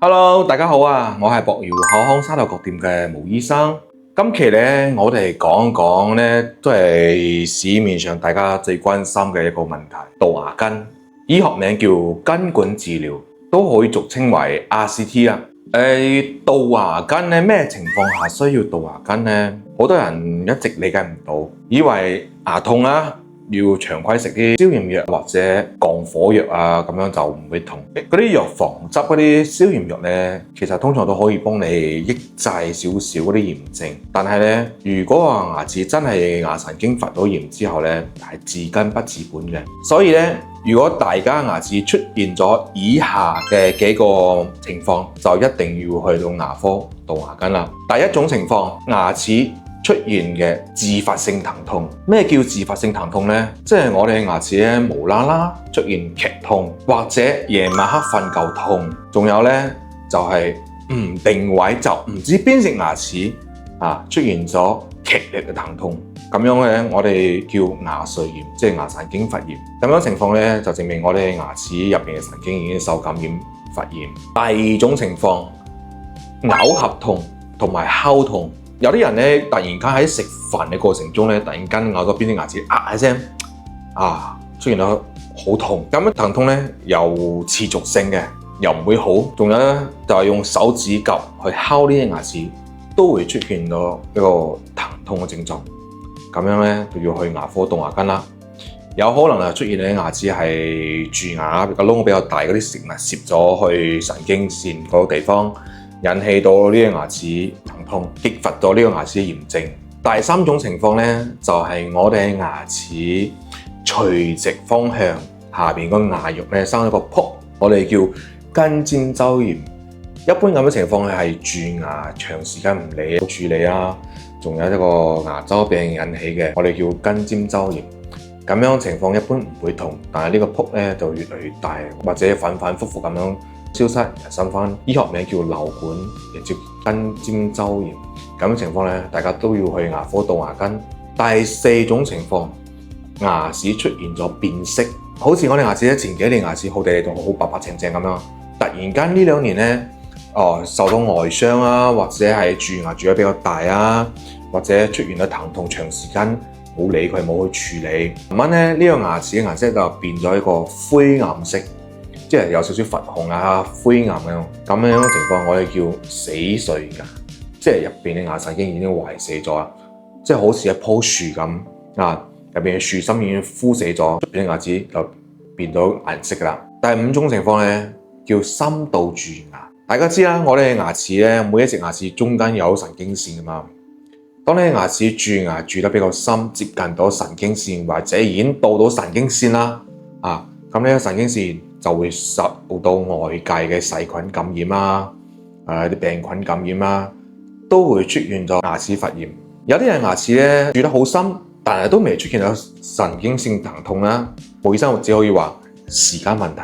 Hello，大家好啊！我係博瑤口腔沙頭角店嘅毛醫生。今期咧，我哋講一講咧，都係市面上大家最關心嘅一個問題——杜牙根。醫學名叫根管治療，都可以俗稱為 RCT 啊。杜牙根咧，咩情況下需要杜牙根咧？好多人一直理解唔到，以為牙痛啦，要長期食啲消炎藥或者降火藥啊，咁樣就唔會痛。嗰啲藥房執嗰啲消炎藥咧，其實通常都可以幫你抑制少少嗰啲炎症。但係咧，如果話牙齒真係牙神經發到炎之後咧，係治根不治本嘅。所以咧，如果大家牙齒出現咗以下嘅幾個情況，就一定要去到牙科杜牙根啦。第一種情況，牙齒出現嘅自發性疼痛。咩叫自發性疼痛呢？即係我哋牙齒咧無啦啦出現劇痛，或者夜晚黑瞓覺痛，仲有呢，就係唔定位，就唔知邊隻牙齒出現咗劇烈嘅疼痛。咁樣咧，我哋叫牙髓炎，即係牙神經發炎。咁樣情況咧，就證明我哋牙齒入邊嘅神經已經受感染發炎。第二種情況，咬合痛同埋敲痛。有啲人咧，突然間喺食飯嘅過程中咧，突然間咬到邊啲牙齒，一聲出現咗好痛。咁樣疼痛咧，又持續性嘅，又唔會好。仲有咧，就係用手指甲去敲呢啲牙齒，都會出現到一個疼痛嘅症狀。咁樣咧，就要去牙科杜牙根啦。有可能出現你牙齒係蛀牙，個窿比較大，嗰啲食物攝咗去神經線嗰個地方，引起到呢個牙齒疼痛，激發咗呢個牙齒嘅炎症。第三種情況咧，就係我哋牙齒垂直方向下邊個牙肉咧生咗個泡，我哋叫根尖周炎。一般咁嘅情況係蛀牙長時間唔理處理啦，仲有一個牙周病引起嘅，我哋叫根尖周炎。咁樣情況一般唔會痛，但係呢個泡咧就越嚟越大，或者反反复复咁樣消失，生翻。醫學名叫瘻管，亦叫根尖周炎。咁樣情況咧，大家都要去牙科杜牙根。第四種情況，牙齒出現咗變色，好似我哋牙齒咧前幾年牙齒好地地仲好白白淨淨咁樣，突然間呢2年咧，受到外傷啊，或者係蛀牙蛀得比較大啊，或者出現咗疼痛，長時間冇理佢，冇去處理，慢慢咧呢個牙齒嘅顏色就變咗一個灰暗色，即係有少少琺紅啊、灰暗咁樣嘅情況，我哋叫死髓牙，即係入邊嘅牙神經已經壞死咗啦，即係好似一棵樹咁入邊嘅樹心已經枯死咗，出邊嘅牙齒就變咗顏色噶啦。第5種情況咧叫深度蛀牙。大家知啦，我哋嘅牙齒咧，每一隻牙齒中間有神經線噶嘛。當你嘅牙齒蛀牙蛀得比較深，接近到神經線或者已經到神經線啦，咁呢個神經線就會受到外界嘅細菌感染啊，啲病菌感染啊，都會出現咗牙齒發炎。有啲人牙齒咧蛀得好深，但係都未出現到神經線疼痛啦。毛醫生只可以話時間問題。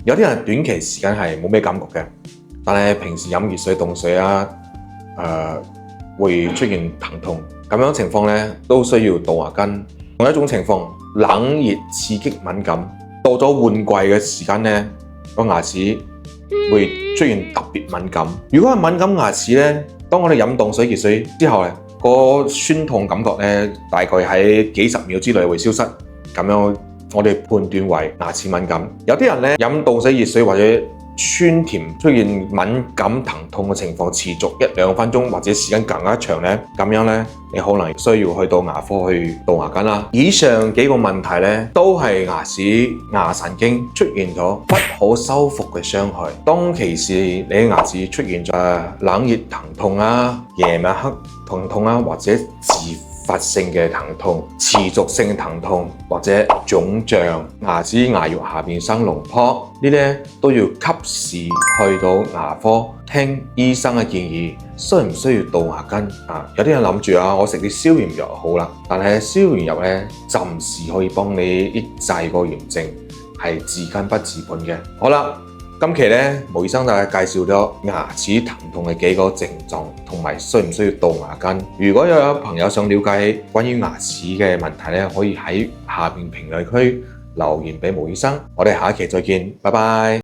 有啲人短期時間係冇咩感覺嘅。但係平時飲熱水、凍水會出現疼痛，咁樣情況咧都需要杜牙根。另一種情況，冷熱刺激敏感，到咗換季嘅時間咧，個牙齒會出現特別敏感。如果係敏感牙齒咧，當我哋飲凍水、熱水之後咧，個酸痛感覺咧大概喺幾十秒之內會消失，咁樣我哋判斷為牙齒敏感。有啲人咧飲凍水、熱水或者酸甜出現敏感疼痛嘅情況持續1-2分鐘或者時間更加長咧，咁樣咧你可能需要去到牙科去杜牙根啦。以上幾個問題咧都係牙齒牙神經出現咗不可修復嘅傷害。當其時你嘅牙齒出現咗冷熱疼痛啊、夜晚黑疼痛啊，或者自發性嘅疼痛、持續性疼痛或者腫脹、牙齒牙肉下邊生膿泡，呢啲都要及時去到牙科聽醫生嘅建議，需唔需要杜牙根？有啲人諗住我食啲消炎藥好啦，但係消炎藥咧暫時可以幫你抑制個炎症，係治根不治本嘅。好啦。今期咧，毛醫生就係介紹咗牙齒疼痛嘅幾個症狀，同埋需唔需要杜牙根。如果有朋友想了解關於牙齒嘅問題咧，可以喺下邊評論區留言俾毛醫生。我哋下一期再見，拜拜。